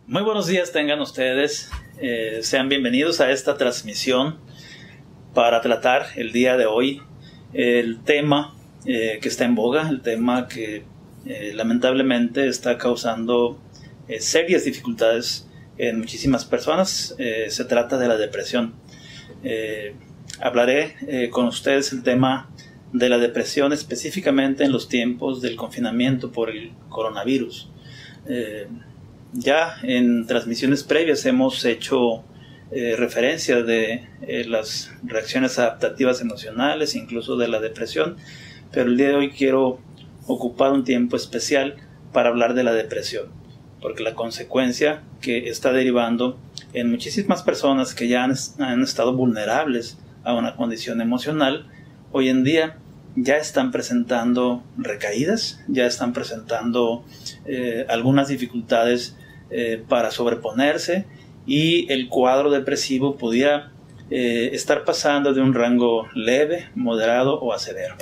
Muy buenos días tengan ustedes, sean bienvenidos a esta transmisión para tratar el día de hoy el tema que está en boga, el tema que lamentablemente está causando serias dificultades en muchísimas personas. Se trata de la depresión. Hablaré con ustedes el tema de la depresión específicamente en los tiempos del confinamiento por el coronavirus. Ya en transmisiones previas hemos hecho referencia de las reacciones adaptativas emocionales, incluso de la depresión, pero el día de hoy quiero ocupar un tiempo especial para hablar de la depresión, porque la consecuencia que está derivando en muchísimas personas que ya han estado vulnerables a una condición emocional, hoy en día ya están presentando recaídas, ya están presentando algunas dificultades para sobreponerse, y el cuadro depresivo podía estar pasando de un rango leve, moderado o a severo.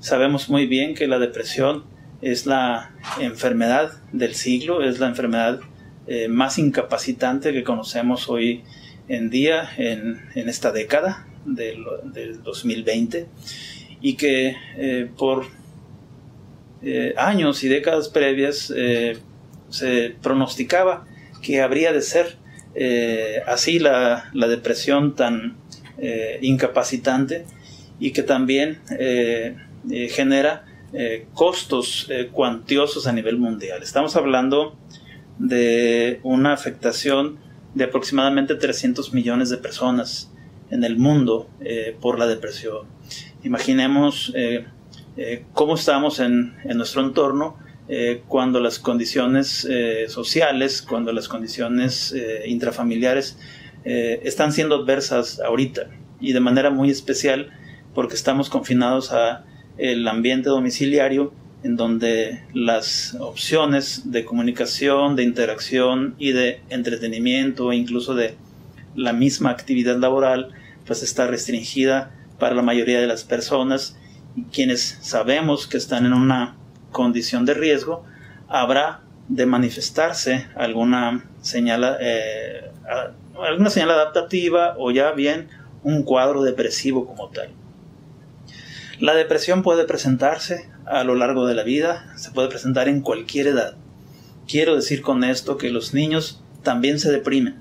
Sabemos muy bien que la depresión es la enfermedad del siglo, es la enfermedad más incapacitante que conocemos hoy en día en esta década del 2020, y que por años y décadas previas se pronosticaba que habría de ser así la depresión tan incapacitante, y que también genera costos cuantiosos a nivel mundial. Estamos hablando de una afectación de aproximadamente 300 millones de personas en el mundo por la depresión. Imaginemos cómo estamos en nuestro entorno cuando las condiciones sociales, cuando las condiciones intrafamiliares están siendo adversas ahorita, y de manera muy especial porque estamos confinados a el ambiente domiciliario, en donde las opciones de comunicación, de interacción y de entretenimiento, e incluso de la misma actividad laboral, pues está restringida para la mayoría de las personas, y quienes sabemos que están en una condición de riesgo, habrá de manifestarse alguna señal adaptativa, o ya bien un cuadro depresivo como tal. La depresión puede presentarse a lo largo de la vida, se puede presentar en cualquier edad. Quiero decir con esto que los niños también se deprimen.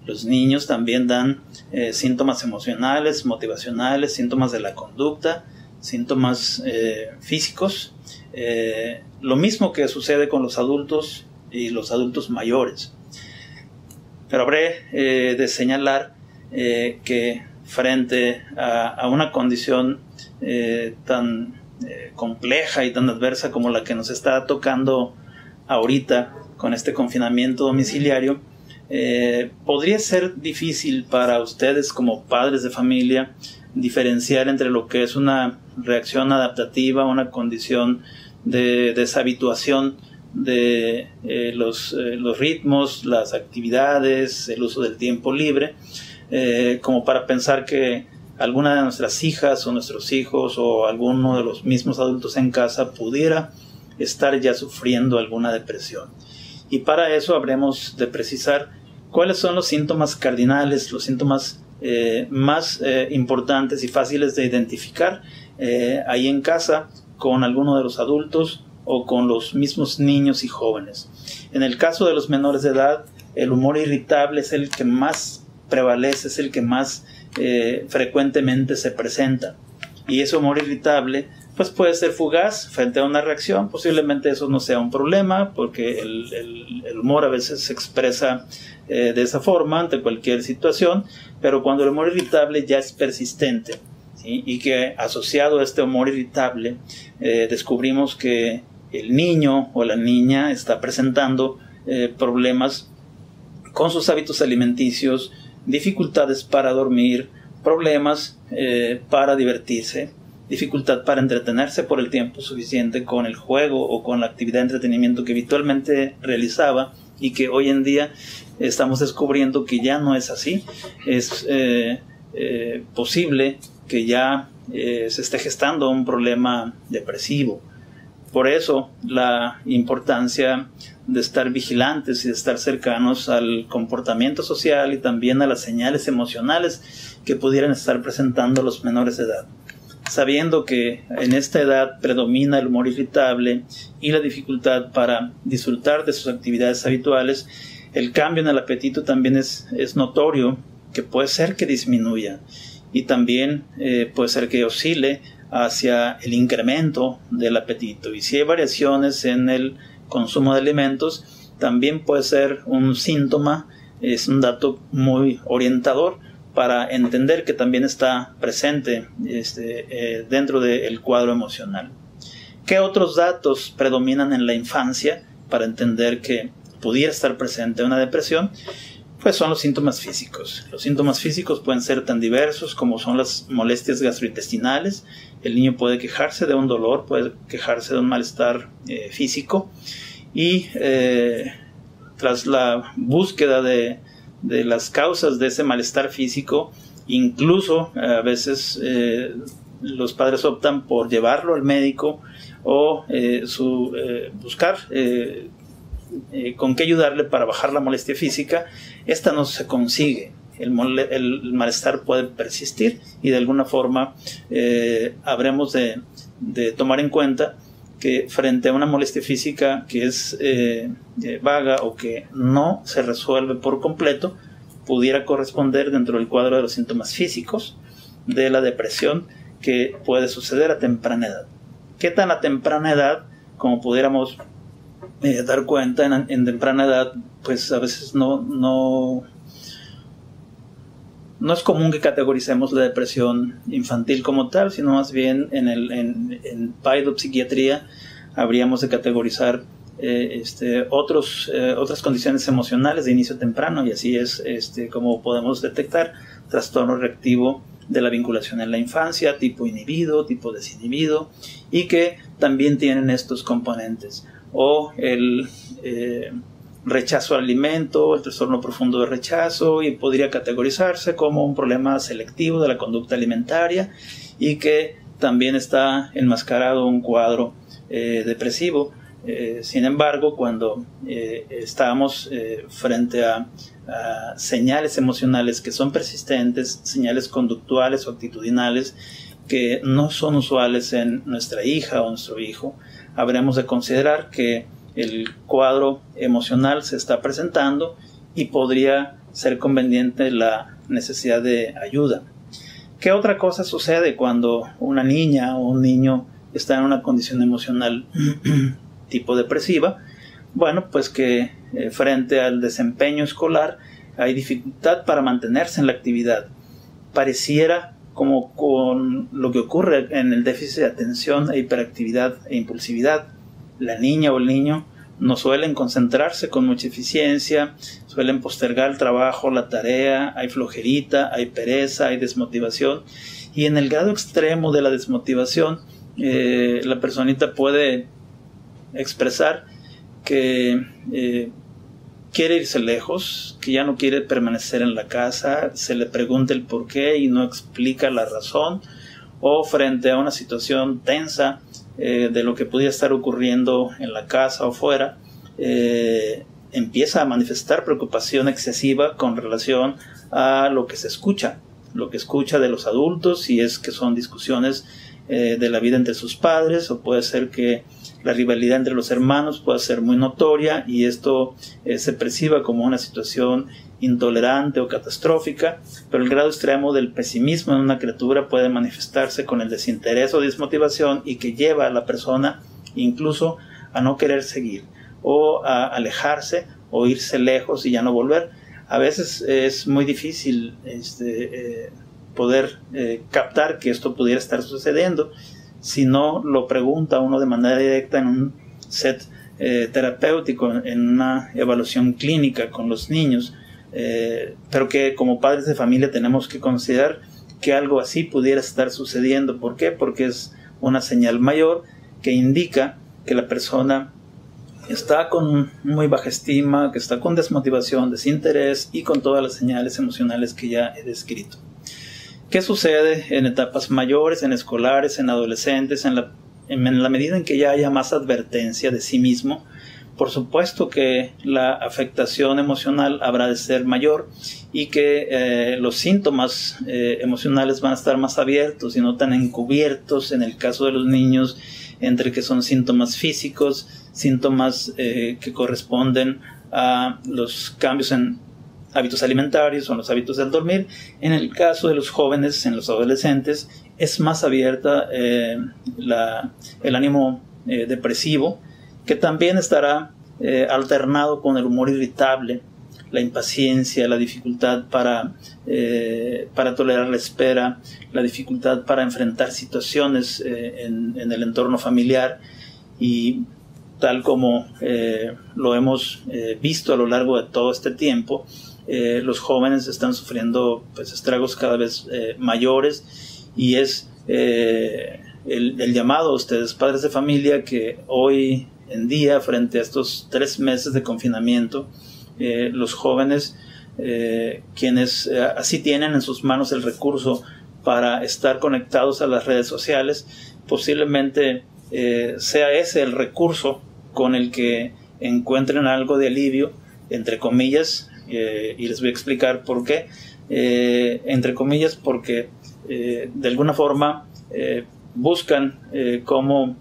Los niños también dan síntomas emocionales, motivacionales, síntomas de la conducta, síntomas físicos. Lo mismo que sucede con los adultos y los adultos mayores. Pero habré de señalar que frente a una condición tan compleja y tan adversa como la que nos está tocando ahorita con este confinamiento domiciliario, podría ser difícil para ustedes como padres de familia diferenciar entre lo que es una reacción adaptativa, una condición de deshabituación de los ritmos, las actividades, el uso del tiempo libre, como para pensar que alguna de nuestras hijas o nuestros hijos o alguno de los mismos adultos en casa pudiera estar ya sufriendo alguna depresión. Y para eso habremos de precisar cuáles son los síntomas cardinales, los síntomas más importantes y fáciles de identificar ahí en casa con alguno de los adultos o con los mismos niños y jóvenes. En el caso de los menores de edad, el humor irritable es el que más prevalece, es el que más frecuentemente se presenta, y ese humor irritable pues puede ser fugaz frente a una reacción. Posiblemente eso no sea un problema, porque el humor a veces se expresa de esa forma ante cualquier situación, pero cuando el humor irritable ya es persistente, ¿sí? Y que asociado a este humor irritable descubrimos que el niño o la niña está presentando problemas con sus hábitos alimenticios, dificultades para dormir, problemas para divertirse, dificultad para entretenerse por el tiempo suficiente con el juego o con la actividad de entretenimiento que habitualmente realizaba, y que hoy en día estamos descubriendo que ya no es así. Es posible que ya se esté gestando un problema depresivo. Por eso la importancia de estar vigilantes y de estar cercanos al comportamiento social y también a las señales emocionales que pudieran estar presentando los menores de edad. Sabiendo que en esta edad predomina el humor irritable y la dificultad para disfrutar de sus actividades habituales, el cambio en el apetito también es notorio, que puede ser que disminuya y también puede ser que oscile hacia el incremento del apetito. Y si hay variaciones en el consumo de alimentos, también puede ser un síntoma, es un dato muy orientador para entender que también está presente dentro del cuadro emocional. ¿Qué otros datos predominan en la infancia para entender que pudiera estar presente una depresión? Pues son los síntomas físicos. Los síntomas físicos pueden ser tan diversos como son las molestias gastrointestinales. El niño puede quejarse de un dolor, puede quejarse de un malestar físico, y tras la búsqueda de las causas de ese malestar físico, incluso a veces los padres optan por llevarlo al médico o buscar con qué ayudarle para bajar la molestia física. Esta no se consigue. El malestar puede persistir y de alguna forma habremos de tomar en cuenta que frente a una molestia física que es vaga o que no se resuelve por completo, pudiera corresponder dentro del cuadro de los síntomas físicos de la depresión que puede suceder a temprana edad. ¿Qué tan a temprana edad? Como pudiéramos dar cuenta, en temprana edad, pues a veces no es común que categoricemos la depresión infantil como tal, sino más bien en paidopsiquiatría habríamos de categorizar otras condiciones emocionales de inicio temprano, y así es como podemos detectar trastorno reactivo de la vinculación en la infancia, tipo inhibido, tipo desinhibido, y que también tienen estos componentes, o el rechazo al alimento, el trastorno profundo de rechazo, y podría categorizarse como un problema selectivo de la conducta alimentaria, y que también está enmascarado un cuadro depresivo. Sin embargo, cuando estamos frente a señales emocionales que son persistentes, señales conductuales o actitudinales que no son usuales en nuestra hija o nuestro hijo, habremos de considerar que el cuadro emocional se está presentando y podría ser conveniente la necesidad de ayuda. ¿Qué otra cosa sucede cuando una niña o un niño está en una condición emocional tipo depresiva? Bueno, pues que frente al desempeño escolar hay dificultad para mantenerse en la actividad. Pareciera como con lo que ocurre en el déficit de atención e hiperactividad e impulsividad. La niña o el niño no suelen concentrarse con mucha eficiencia, suelen postergar el trabajo, la tarea, hay flojerita, hay pereza, hay desmotivación, y en el grado extremo de la desmotivación la personita puede expresar que quiere irse lejos, que ya no quiere permanecer en la casa, se le pregunta el por qué y no explica la razón, o frente a una situación tensa de lo que pudiera estar ocurriendo en la casa o fuera, empieza a manifestar preocupación excesiva con relación a lo que se escucha, de los adultos, si es que son discusiones de la vida entre sus padres, o puede ser que la rivalidad entre los hermanos pueda ser muy notoria y esto se perciba como una situación intolerante o catastrófica, pero el grado extremo del pesimismo en una criatura puede manifestarse con el desinterés o desmotivación, y que lleva a la persona incluso a no querer seguir o a alejarse o irse lejos y ya no volver. A veces es muy difícil poder captar que esto pudiera estar sucediendo si no lo pregunta uno de manera directa en un set terapéutico, en una evaluación clínica con los niños, pero que como padres de familia tenemos que considerar que algo así pudiera estar sucediendo. ¿Por qué? Porque es una señal mayor que indica que la persona está con muy baja estima, que está con desmotivación, desinterés y con todas las señales emocionales que ya he descrito. ¿Qué sucede en etapas mayores, en escolares, en adolescentes, en la en la medida en que ya haya más advertencia de sí mismo, por supuesto que la afectación emocional habrá de ser mayor y que los síntomas emocionales van a estar más abiertos y no tan encubiertos en el caso de los niños, entre que son síntomas físicos, síntomas que corresponden a los cambios en hábitos alimentarios o en los hábitos del dormir. En el caso de los jóvenes, en los adolescentes, es más abierta el ánimo depresivo, que también estará alternado con el humor irritable, la impaciencia, la dificultad para tolerar la espera, la dificultad para enfrentar situaciones en el entorno familiar, y tal como lo hemos visto a lo largo de todo este tiempo, los jóvenes están sufriendo pues estragos cada vez mayores, y es el llamado a ustedes, padres de familia, que hoy en día, frente a estos 3 meses de confinamiento, los jóvenes, quienes así tienen en sus manos el recurso para estar conectados a las redes sociales, posiblemente sea ese el recurso con el que encuentren algo de alivio, entre comillas, y les voy a explicar por qué. Entre comillas, porque de alguna forma buscan cómo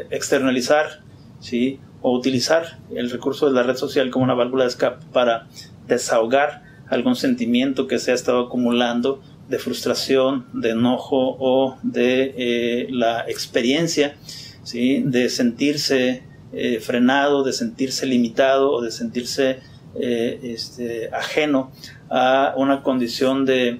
externalizar, ¿sí?, o utilizar el recurso de la red social como una válvula de escape para desahogar algún sentimiento que se ha estado acumulando de frustración, de enojo o de la experiencia, ¿sí?, de sentirse frenado, de sentirse limitado o de sentirse ajeno a una condición de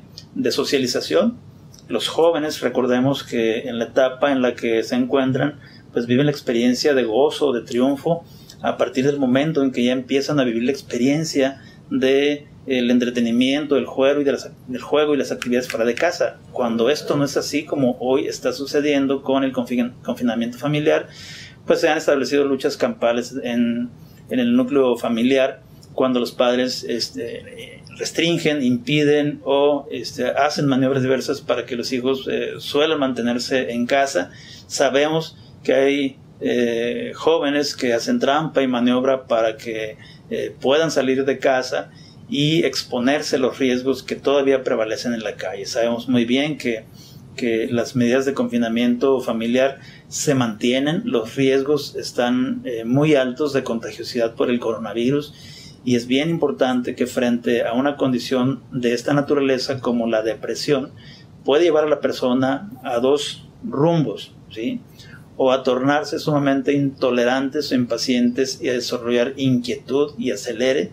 socialización. Los jóvenes, recordemos que en la etapa en la que se encuentran, pues viven la experiencia de gozo, de triunfo, a partir del momento en que ya empiezan a vivir la experiencia de el entretenimiento, del juego y las actividades fuera de casa. Cuando esto no es así, como hoy está sucediendo con el confinamiento familiar, pues se han establecido luchas campales en el núcleo familiar, cuando los padres restringen, impiden o hacen maniobras diversas para que los hijos suelan mantenerse en casa. Sabemos que hay jóvenes que hacen trampa y maniobra para que puedan salir de casa y exponerse a los riesgos que todavía prevalecen en la calle. Sabemos muy bien que las medidas de confinamiento familiar se mantienen, los riesgos están muy altos de contagiosidad por el coronavirus, y es bien importante que frente a una condición de esta naturaleza como la depresión, puede llevar a la persona a 2 rumbos, ¿sí?, o a tornarse sumamente intolerantes o impacientes y a desarrollar inquietud y acelere,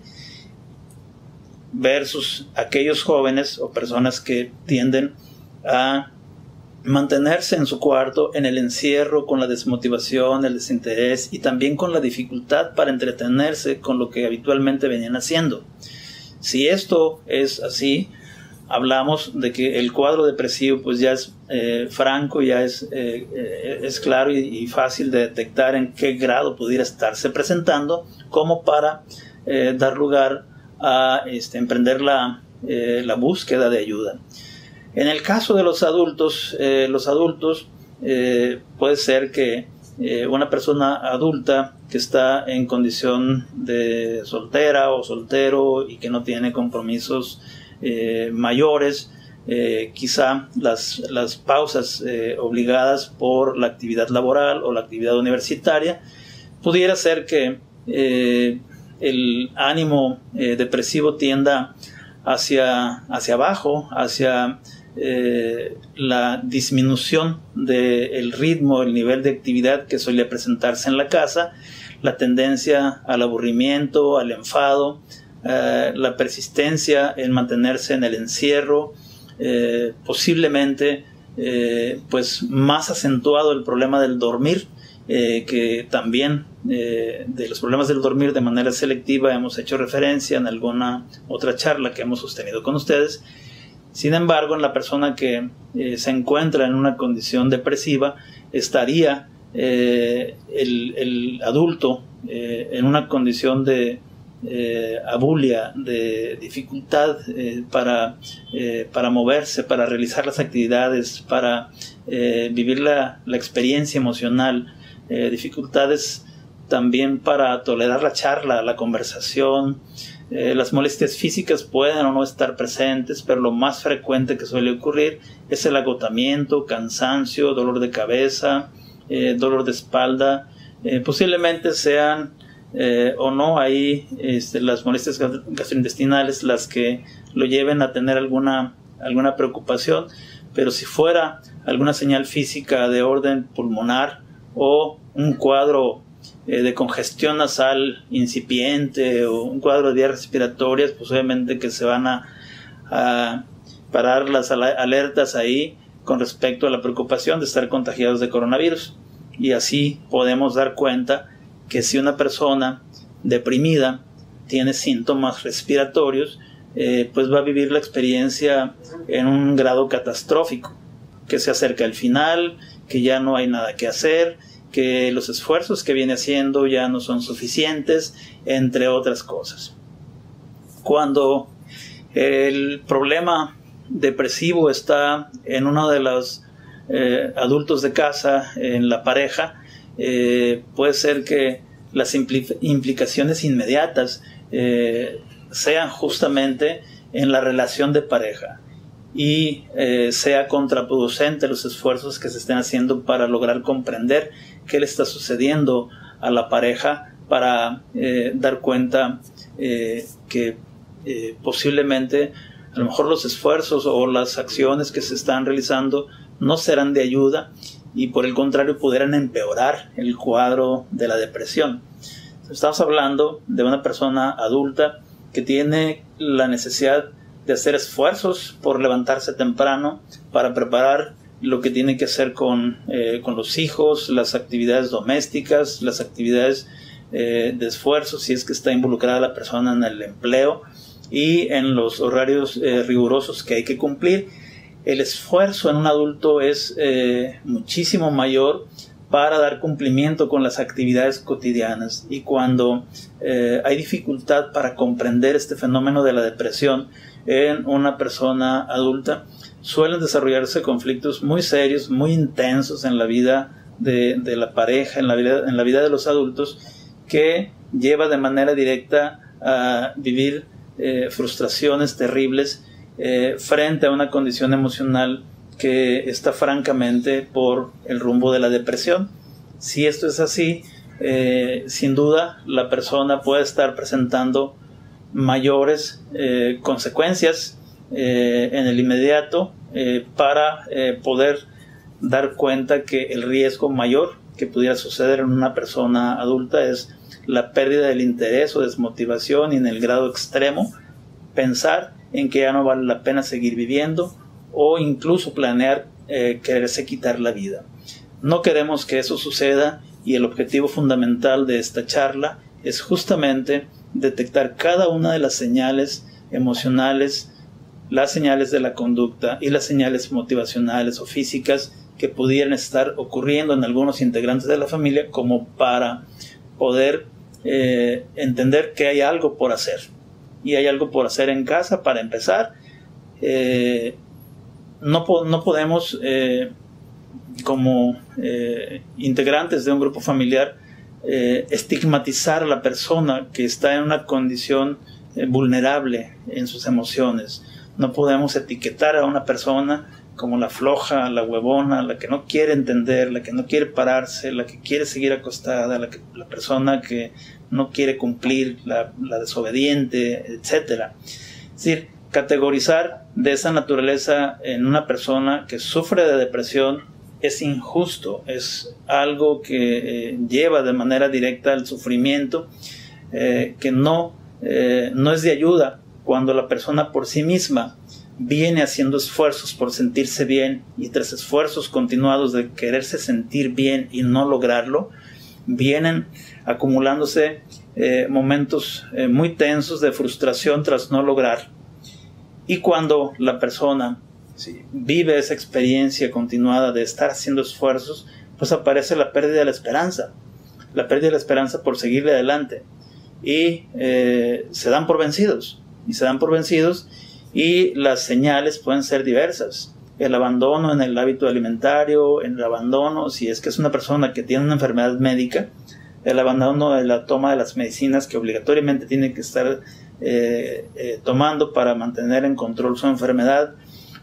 versus aquellos jóvenes o personas que tienden a mantenerse en su cuarto, en el encierro, con la desmotivación, el desinterés y también con la dificultad para entretenerse con lo que habitualmente venían haciendo. Si esto es así, hablamos de que el cuadro depresivo pues ya es franco, ya es claro y fácil de detectar en qué grado pudiera estarse presentando, como para dar lugar a emprender la búsqueda de ayuda. En el caso de los adultos puede ser que una persona adulta que está en condición de soltera o soltero y que no tiene compromisos mayores, quizá las pausas obligadas por la actividad laboral o la actividad universitaria, pudiera ser que el ánimo depresivo tienda hacia abajo, hacia la disminución del ritmo, el nivel de actividad que solía presentarse en la casa, la tendencia al aburrimiento, al enfado, la persistencia en mantenerse en el encierro, posiblemente pues más acentuado el problema del dormir, que también de los problemas del dormir de manera selectiva hemos hecho referencia en alguna otra charla que hemos sostenido con ustedes. Sin embargo, en la persona que se encuentra en una condición depresiva, estaría el adulto en una condición de abulia, de dificultad para moverse, para realizar las actividades, para vivir la experiencia emocional, dificultades también para tolerar la charla, la conversación. Las molestias físicas pueden o no estar presentes, pero lo más frecuente que suele ocurrir es el agotamiento, cansancio, dolor de cabeza, dolor de espalda. Posiblemente sean o no ahí las molestias gastrointestinales las que lo lleven a tener alguna preocupación, pero si fuera alguna señal física de orden pulmonar o un cuadro de congestión nasal incipiente o un cuadro de vías respiratorias, pues obviamente que se van a parar las alertas ahí con respecto a la preocupación de estar contagiados de coronavirus. Y así podemos dar cuenta que si una persona deprimida tiene síntomas respiratorios, pues va a vivir la experiencia en un grado catastrófico, que se acerca el final, que ya no hay nada que hacer, que los esfuerzos que viene haciendo ya no son suficientes, entre otras cosas. Cuando el problema depresivo está en uno de los adultos de casa, en la pareja, puede ser que las implicaciones inmediatas sean justamente en la relación de pareja y sea contraproducente los esfuerzos que se estén haciendo para lograr comprender qué le está sucediendo a la pareja, para dar cuenta que posiblemente a lo mejor los esfuerzos o las acciones que se están realizando no serán de ayuda y por el contrario pudieran empeorar el cuadro de la depresión. Estamos hablando de una persona adulta que tiene la necesidad de hacer esfuerzos por levantarse temprano para preparar lo que tiene que hacer con los hijos, las actividades domésticas, las actividades de esfuerzo si es que está involucrada la persona en el empleo y en los horarios rigurosos que hay que cumplir. El esfuerzo en un adulto es muchísimo mayor para dar cumplimiento con las actividades cotidianas, y cuando hay dificultad para comprender este fenómeno de la depresión en una persona adulta, suelen desarrollarse conflictos muy serios, muy intensos en la vida de la pareja, en la vida de los adultos, que lleva de manera directa a vivir frustraciones terribles frente a una condición emocional que está francamente por el rumbo de la depresión. Si esto es así, sin duda la persona puede estar presentando mayores consecuencias en el inmediato para poder dar cuenta que el riesgo mayor que pudiera suceder en una persona adulta es la pérdida del interés o desmotivación, y en el grado extremo pensar en que ya no vale la pena seguir viviendo o incluso planear quererse quitar la vida. No queremos que eso suceda, y el objetivo fundamental de esta charla es justamente detectar cada una de las señales emocionales, las señales de la conducta y las señales motivacionales o físicas que pudieran estar ocurriendo en algunos integrantes de la familia, como para poder entender que hay algo por hacer. Y hay algo por hacer en casa. Para empezar, no podemos como integrantes de un grupo familiar estigmatizar a la persona que está en una condición vulnerable en sus emociones. No podemos etiquetar a una persona como la floja, la huevona, la que no quiere entender, la que no quiere pararse, la que quiere seguir acostada, la persona que no quiere cumplir, la desobediente, etc. Es decir, categorizar de esa naturaleza en una persona que sufre de depresión es injusto, es algo que lleva de manera directa al sufrimiento, que no es de ayuda cuando la persona por sí misma viene haciendo esfuerzos por sentirse bien, y tras esfuerzos continuados de quererse sentir bien y no lograrlo, vienen acumulándose momentos muy tensos de frustración tras no lograr. Y cuando la persona vive esa experiencia continuada de estar haciendo esfuerzos, pues aparece la pérdida de la esperanza por seguirle adelante. y se dan por vencidos. Y las señales pueden ser diversas. El abandono en el hábito alimentario, el abandono si es que es una persona que tiene una enfermedad médica, el abandono de la toma de las medicinas que obligatoriamente tiene que estar tomando para mantener en control su enfermedad,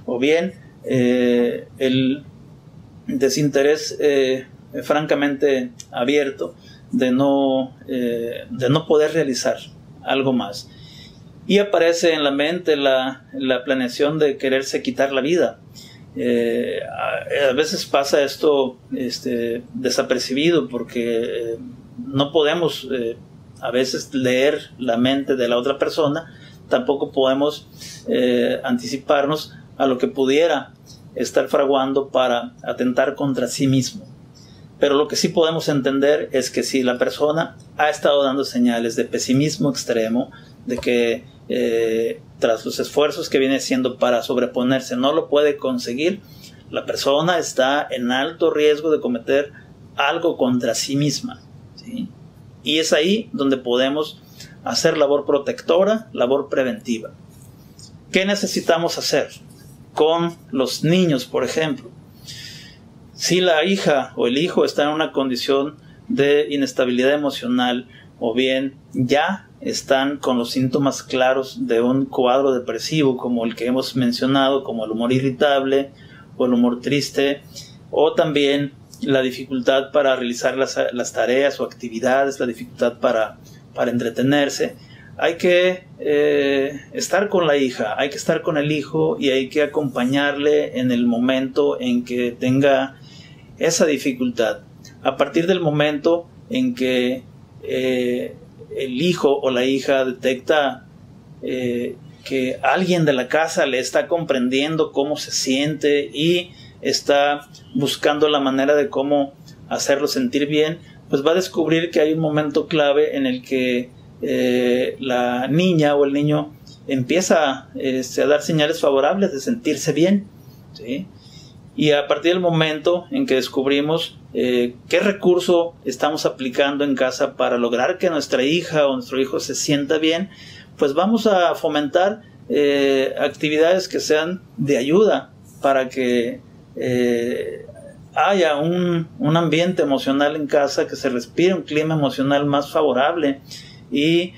o bien el desinterés francamente abierto de no poder realizar algo más. Y aparece en la mente la planeación de quererse quitar la vida. A veces pasa esto desapercibido porque no podemos a veces leer la mente de la otra persona, tampoco podemos anticiparnos a lo que pudiera estar fraguando para atentar contra sí mismo. Pero lo que sí podemos entender es que si la persona ha estado dando señales de pesimismo extremo, de que tras los esfuerzos que viene haciendo para sobreponerse no lo puede conseguir, la persona está en alto riesgo de cometer algo contra sí misma, ¿sí? Y es ahí donde podemos hacer labor protectora, labor preventiva. ¿Qué necesitamos hacer con los niños, por ejemplo? Si la hija o el hijo está en una condición de inestabilidad emocional, o bien ya están con los síntomas claros de un cuadro depresivo como el que hemos mencionado, como el humor irritable o el humor triste, o también la dificultad para realizar las tareas o actividades, la dificultad para entretenerse, hay que estar con la hija, hay que estar con el hijo y hay que acompañarle en el momento en que tenga esa dificultad. A partir del momento en que el hijo o la hija detecta que alguien de la casa le está comprendiendo cómo se siente y está buscando la manera de cómo hacerlo sentir bien, pues va a descubrir que hay un momento clave en el que la niña o el niño empieza a dar señales favorables de sentirse bien, ¿sí? Y a partir del momento en que descubrimos qué recurso estamos aplicando en casa para lograr que nuestra hija o nuestro hijo se sienta bien, pues vamos a fomentar actividades que sean de ayuda para que haya un ambiente emocional en casa, que se respire un clima emocional más favorable y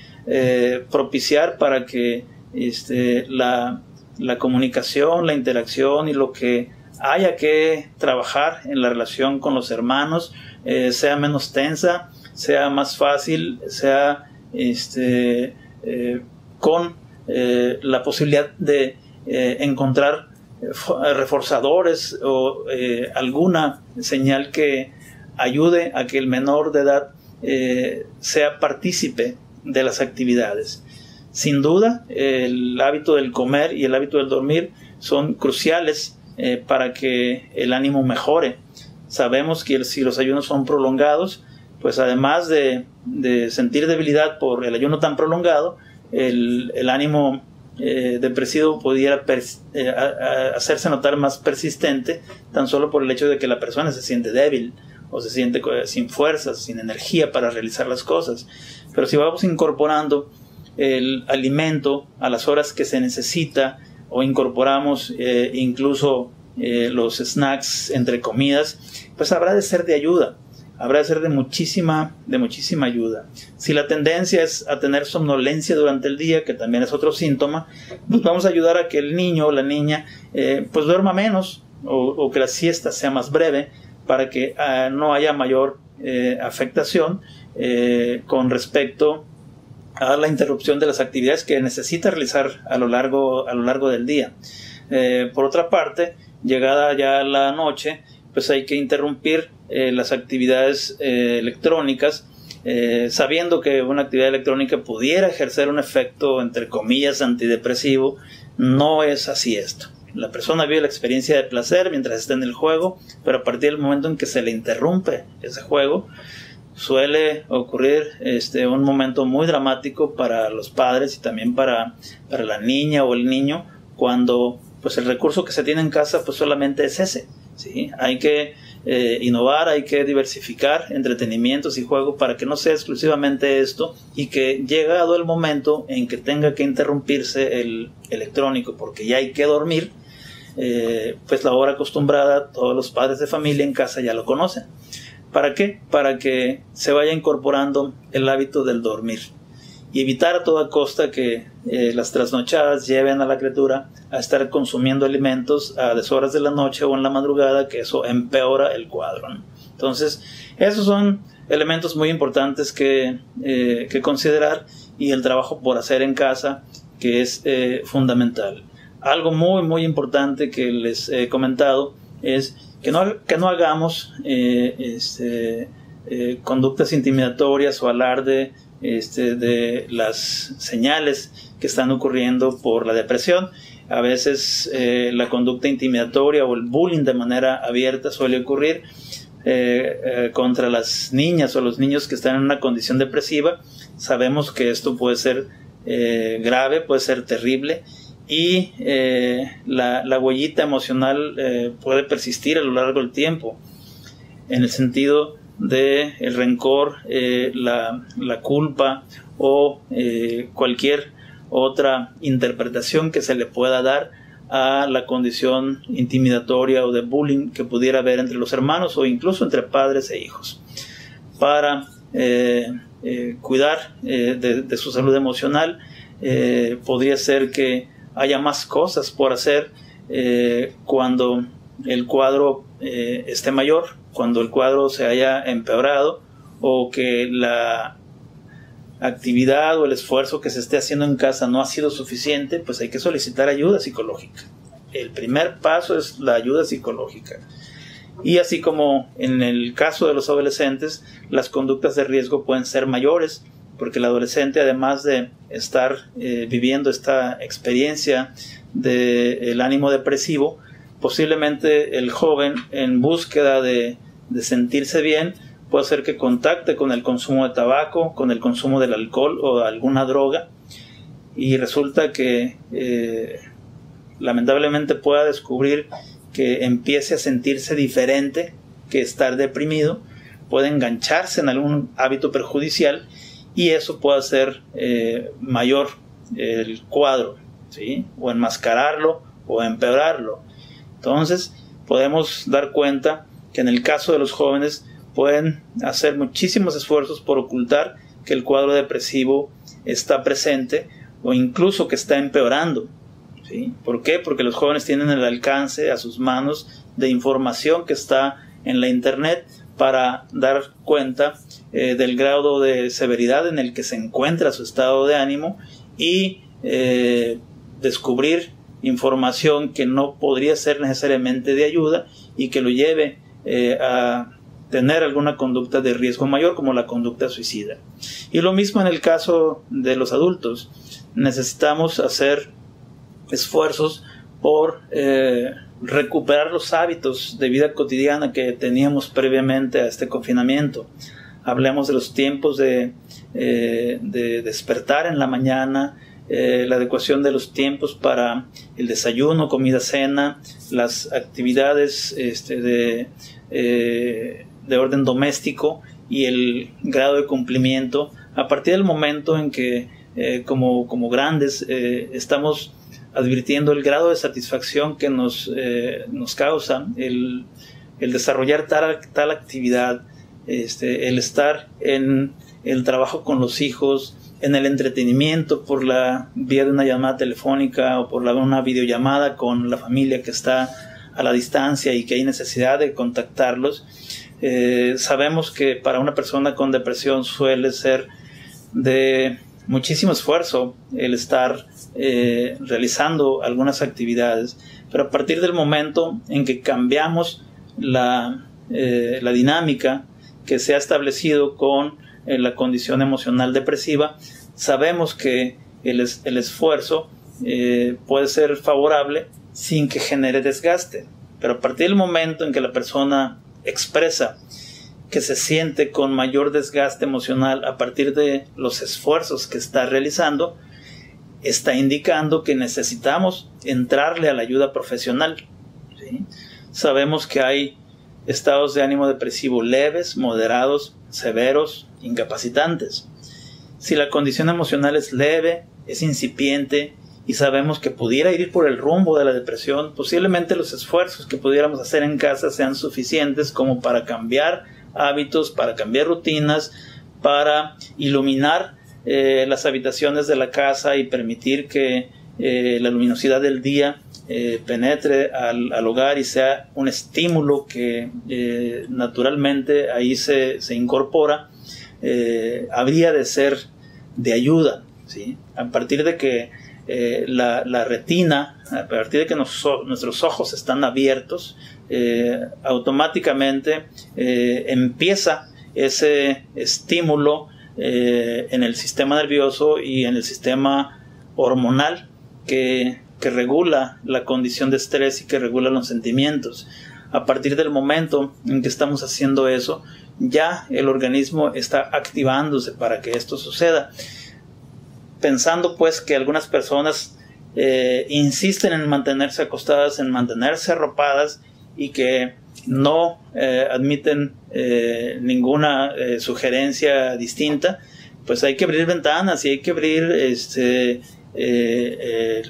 propiciar para que la comunicación, la interacción y lo que haya que trabajar en la relación con los hermanos sea menos tensa, sea más fácil, sea con la posibilidad de encontrar reforzadores o alguna señal que ayude a que el menor de edad sea partícipe de las actividades. Sin duda, el hábito del comer y el hábito del dormir son cruciales para que el ánimo mejore. Sabemos que si los ayunos son prolongados, pues además de sentir debilidad por el ayuno tan prolongado, el ánimo depresivo pudiera hacerse notar más persistente, tan solo por el hecho de que la persona se siente débil o se siente sin fuerzas, sin energía para realizar las cosas. Pero si vamos incorporando el alimento a las horas que se necesita, o incorporamos incluso los snacks entre comidas, pues habrá de ser de ayuda, habrá de ser de muchísima ayuda. Si la tendencia es a tener somnolencia durante el día, que también es otro síntoma, pues vamos a ayudar a que el niño o la niña pues duerma menos o que la siesta sea más breve para que no haya mayor afectación con respecto a la interrupción de las actividades que necesita realizar a lo largo del día. Por otra parte, llegada ya la noche, pues hay que interrumpir las actividades electrónicas, sabiendo que una actividad electrónica pudiera ejercer un efecto, entre comillas, antidepresivo. No es así esto. La persona vive la experiencia de placer mientras está en el juego, pero a partir del momento en que se le interrumpe ese juego, suele ocurrir un momento muy dramático para los padres y también para la niña o el niño, cuando pues el recurso que se tiene en casa pues solamente es ese, ¿sí? Hay que innovar, hay que diversificar entretenimientos y juegos para que no sea exclusivamente esto, y que llegado el momento en que tenga que interrumpirse el electrónico porque ya hay que dormir, pues la hora acostumbrada, todos los padres de familia en casa ya lo conocen. ¿Para qué? Para que se vaya incorporando el hábito del dormir y evitar a toda costa que las trasnochadas lleven a la criatura a estar consumiendo alimentos a deshoras de la noche o en la madrugada, que eso empeora el cuadro, ¿no? Entonces, esos son elementos muy importantes que considerar, y el trabajo por hacer en casa, que es fundamental. Algo muy muy importante que les he comentado es que no hagamos conductas intimidatorias o alarde de las señales que están ocurriendo por la depresión. A veces la conducta intimidatoria o el bullying de manera abierta suele ocurrir contra las niñas o los niños que están en una condición depresiva. Sabemos que esto puede ser grave, puede ser terrible, y la huellita emocional puede persistir a lo largo del tiempo, en el sentido de el rencor, la culpa o cualquier otra interpretación que se le pueda dar a la condición intimidatoria o de bullying que pudiera haber entre los hermanos o incluso entre padres e hijos. Para cuidar de su salud emocional, podría ser que haya más cosas por hacer cuando el cuadro esté mayor, cuando el cuadro se haya empeorado, o que la actividad o el esfuerzo que se esté haciendo en casa no ha sido suficiente, pues hay que solicitar ayuda psicológica. El primer paso es la ayuda psicológica. Y así como en el caso de los adolescentes, las conductas de riesgo pueden ser mayores, porque el adolescente, además de estar viviendo esta experiencia del ánimo depresivo, posiblemente el joven, en búsqueda de sentirse bien, puede ser que contacte con el consumo de tabaco, con el consumo del alcohol o de alguna droga, y resulta que lamentablemente pueda descubrir que empiece a sentirse diferente, que estar deprimido, puede engancharse en algún hábito perjudicial, y eso puede hacer mayor el cuadro, ¿sí? O enmascararlo o empeorarlo. Entonces podemos dar cuenta que en el caso de los jóvenes pueden hacer muchísimos esfuerzos por ocultar que el cuadro depresivo está presente o incluso que está empeorando, ¿sí? ¿Por qué? Porque los jóvenes tienen el alcance a sus manos de información que está en la internet para dar cuenta del grado de severidad en el que se encuentra su estado de ánimo y descubrir información que no podría ser necesariamente de ayuda y que lo lleve a tener alguna conducta de riesgo mayor, como la conducta suicida. Y lo mismo en el caso de los adultos. Necesitamos hacer esfuerzos por recuperar los hábitos de vida cotidiana que teníamos previamente a este confinamiento. Hablemos de los tiempos de despertar en la mañana, la adecuación de los tiempos para el desayuno, comida, cena, las actividades de orden doméstico y el grado de cumplimiento. A partir del momento en que como grandes estamos advirtiendo el grado de satisfacción que nos causa el desarrollar tal actividad, el estar en el trabajo con los hijos, en el entretenimiento por la vía de una llamada telefónica o por una videollamada con la familia que está a la distancia y que hay necesidad de contactarlos. Sabemos que para una persona con depresión suele ser de muchísimo esfuerzo el estar realizando algunas actividades, pero a partir del momento en que cambiamos la dinámica que se ha establecido con la condición emocional depresiva, sabemos que el esfuerzo puede ser favorable sin que genere desgaste. Pero a partir del momento en que la persona expresa que se siente con mayor desgaste emocional a partir de los esfuerzos que está realizando, está indicando que necesitamos entrarle a la ayuda profesional, ¿sí? Sabemos que hay estados de ánimo depresivo leves, moderados, severos, incapacitantes. Si la condición emocional es leve, es incipiente y sabemos que pudiera ir por el rumbo de la depresión, posiblemente los esfuerzos que pudiéramos hacer en casa sean suficientes como para cambiar hábitos, para cambiar rutinas, para iluminar las habitaciones de la casa y permitir que la luminosidad del día penetre al hogar y sea un estímulo que naturalmente ahí se incorpora, habría de ser de ayuda, ¿sí? A partir de que la retina, a partir de que nuestros ojos están abiertos, automáticamente empieza ese estímulo en el sistema nervioso y en el sistema hormonal que regula la condición de estrés y que regula los sentimientos. A partir del momento en que estamos haciendo eso, ya el organismo está activándose para que esto suceda. Pensando pues que algunas personas insisten en mantenerse acostadas, en mantenerse arropadas y que no admiten ninguna sugerencia distinta, pues hay que abrir ventanas y hay que abrir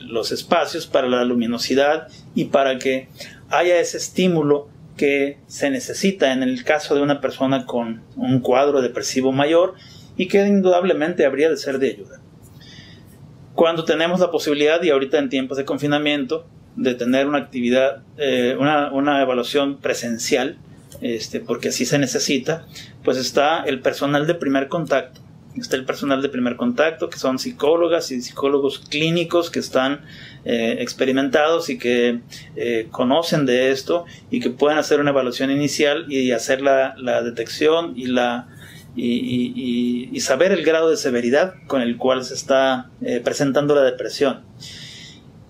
los espacios para la luminosidad y para que haya ese estímulo que se necesita en el caso de una persona con un cuadro depresivo mayor y que indudablemente habría de ser de ayuda. Cuando tenemos la posibilidad, y ahorita en tiempos de confinamiento, de tener una actividad, una evaluación presencial, porque así se necesita, pues está el personal de primer contacto. Está el personal de primer contacto, que son psicólogas y psicólogos clínicos que están experimentados y que conocen de esto y que pueden hacer una evaluación inicial y hacer la detección y saber el grado de severidad con el cual se está presentando la depresión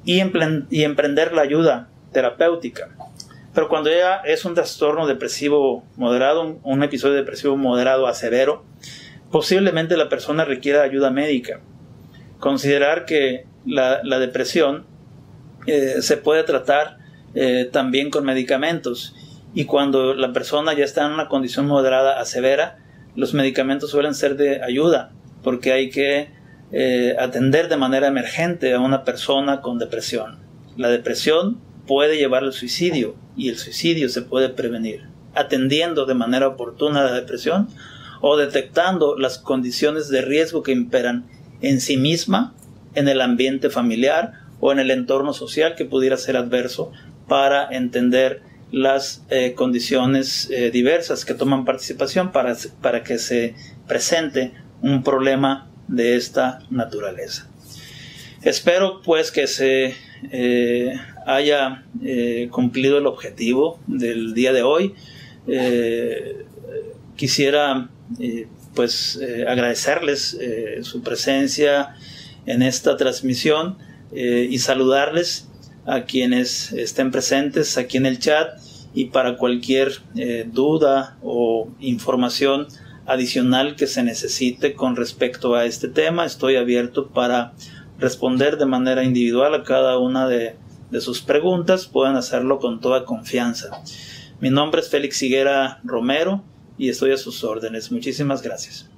y emprender la ayuda terapéutica. Pero cuando ya es un trastorno depresivo moderado, un episodio depresivo moderado a severo, posiblemente la persona requiera ayuda médica. Considerar que la depresión se puede tratar también con medicamentos, y cuando la persona ya está en una condición moderada a severa, los medicamentos suelen ser de ayuda, porque hay que atender de manera emergente a una persona con depresión. La depresión puede llevar al suicidio, y el suicidio se puede prevenir atendiendo de manera oportuna la depresión o detectando las condiciones de riesgo que imperan en sí misma, en el ambiente familiar o en el entorno social que pudiera ser adverso, para entender las condiciones diversas que toman participación para que se presente un problema de esta naturaleza. Espero pues que se haya cumplido el objetivo del día de hoy. Quisiera agradecerles su presencia en esta transmisión y saludarles a quienes estén presentes aquí en el chat, y para cualquier duda o información adicional que se necesite con respecto a este tema, estoy abierto para responder de manera individual a cada una de sus preguntas. Pueden hacerlo con toda confianza. Mi nombre es Félix Higuera Romero y estoy a sus órdenes. Muchísimas gracias.